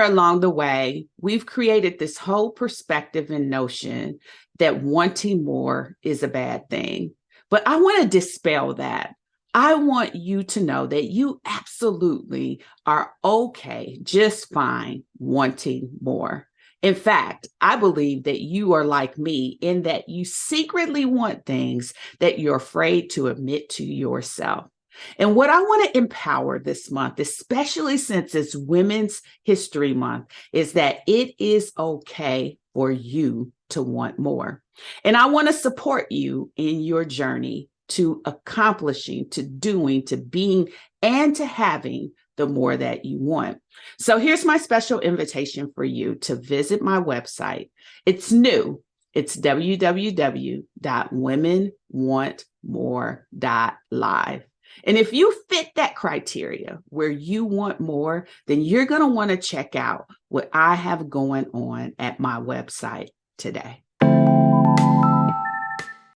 somewhere along the way, we've created this whole perspective and notion that wanting more is a bad thing. But I want to dispel that. I want you to know that you absolutely are okay, just fine, wanting more. In fact, I believe that you are like me in that you secretly want things that you're afraid to admit to yourself. And what I want to empower this month, especially since it's Women's History Month, is that it is okay for you to want more. And I want to support you in your journey to accomplishing, to doing, to being, and to having the more that you want. So here's my special invitation for you to visit my website. It's new. It's www.womenwantmore.live. And if you fit that criteria where you want more, then you're going to want to check out what I have going on at my website today.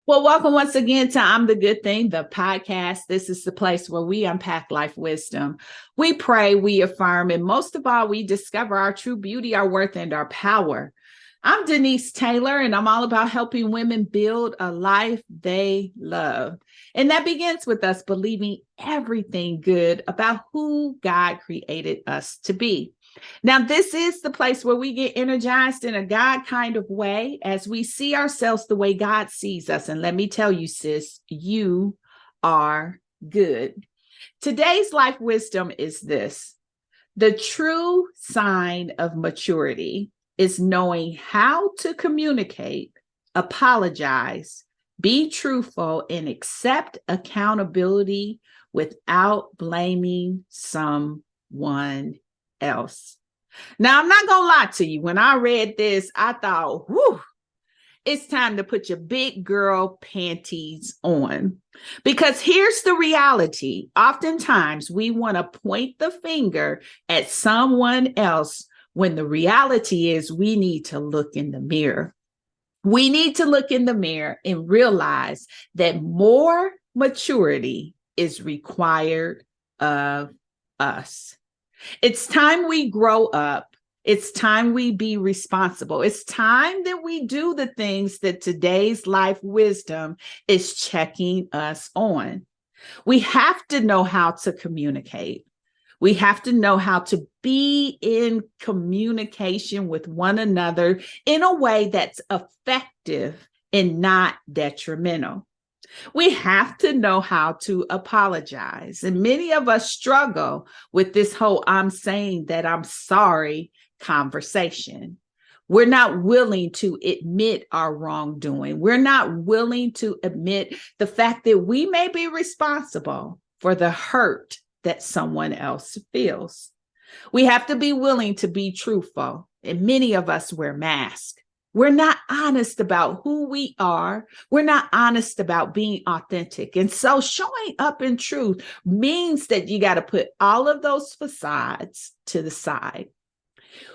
Well, welcome once again to I'm the Good Thing, the podcast. This is the place where we unpack life wisdom. We pray, we affirm, and most of all, we discover our true beauty, our worth, and our power. I'm Denise Taylor, and I'm all about helping women build a life they love. And that begins with us believing everything good about who God created us to be. Now, this is the place where we get energized in a God kind of way as we see ourselves the way God sees us. And let me tell you, sis, you are good. Today's life wisdom is this: the true sign of maturity is knowing how to communicate, apologize, be truthful, and accept accountability without blaming someone else. Now, I'm not going to lie to you. When I read this, I thought, whew, it's time to put your big girl panties on. Because here's the reality. Oftentimes, we want to point the finger at someone else when the reality is we need to look in the mirror. We need to look in the mirror and realize that more maturity is required of us. It's time we grow up. It's time we be responsible. It's time that we do the things that today's life wisdom is checking us on. We have to know how to communicate. We have to know how to be in communication with one another in a way that's effective and not detrimental. We have to know how to apologize. And many of us struggle with this whole I'm saying that I'm sorry conversation. We're not willing to admit our wrongdoing. We're not willing to admit the fact that we may be responsible for the hurt that someone else feels. We have to be willing to be truthful. And many of us wear masks. We're not honest about who we are. We're not honest about being authentic. And so showing up in truth means that you got to put all of those facades to the side.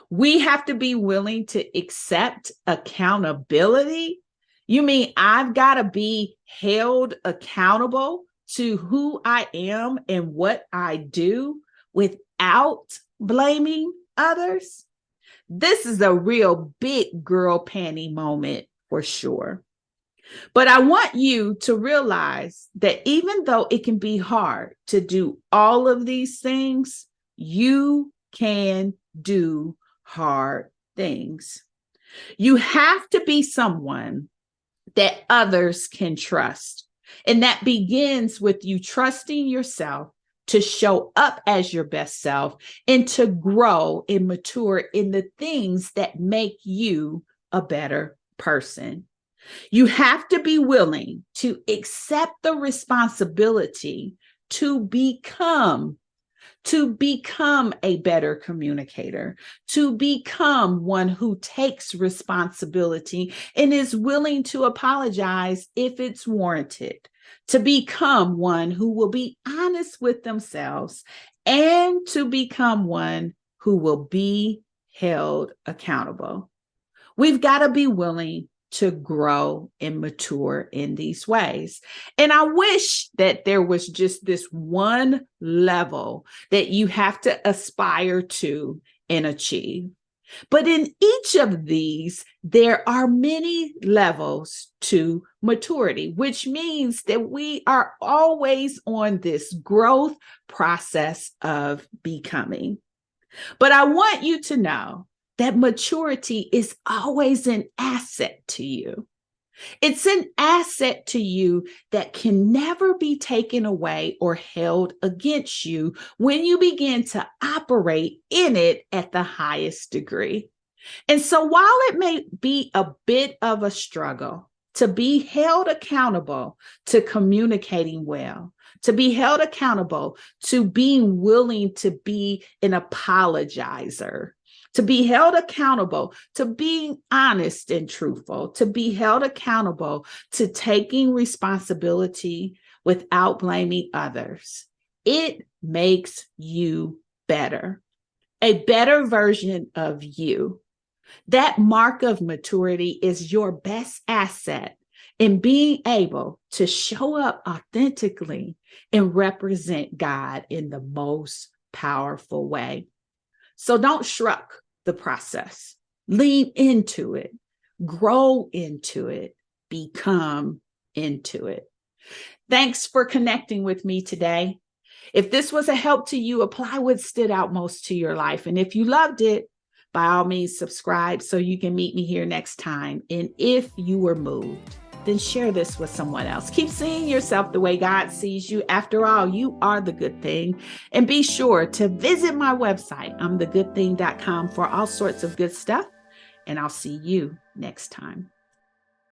We have to be willing to accept accountability. You mean I've got to be held accountable to who I am and what I do without blaming others? This is a real big girl panty moment for sure. But I want you to realize that even though it can be hard to do all of these things, you can do hard things. You have to be someone that others can trust. And that begins with you trusting yourself to show up as your best self and to grow and mature in the things that make you a better person. You have to be willing to accept the responsibility to become a better communicator, to become one who takes responsibility and is willing to apologize if it's warranted, to become one who will be honest with themselves, and to become one who will be held accountable. We've got to be willing to grow and mature in these ways. And I wish that there was just this one level that you have to aspire to and achieve. But in each of these, there are many levels to maturity, which means that we are always on this growth process of becoming. But I want you to know that maturity is always an asset to you. It's an asset to you that can never be taken away or held against you when you begin to operate in it at the highest degree. And so while it may be a bit of a struggle to be held accountable to communicating well, to be held accountable to being willing to be an apologizer, to be held accountable to being honest and truthful, to be held accountable to taking responsibility without blaming others, it makes you better, a better version of you. That mark of maturity is your best asset in being able to show up authentically and represent God in the most powerful way. So don't shrug the process. Lean into it, grow into it, become into it. Thanks for connecting with me today. If this was a help to you, apply what stood out most to your life. And if you loved it, by all means, subscribe so you can meet me here next time. And if you were moved, then share this with someone else. Keep seeing yourself the way God sees you. After all, you are the good thing. And be sure to visit my website, imthegoodthing.com, for all sorts of good stuff. And I'll see you next time.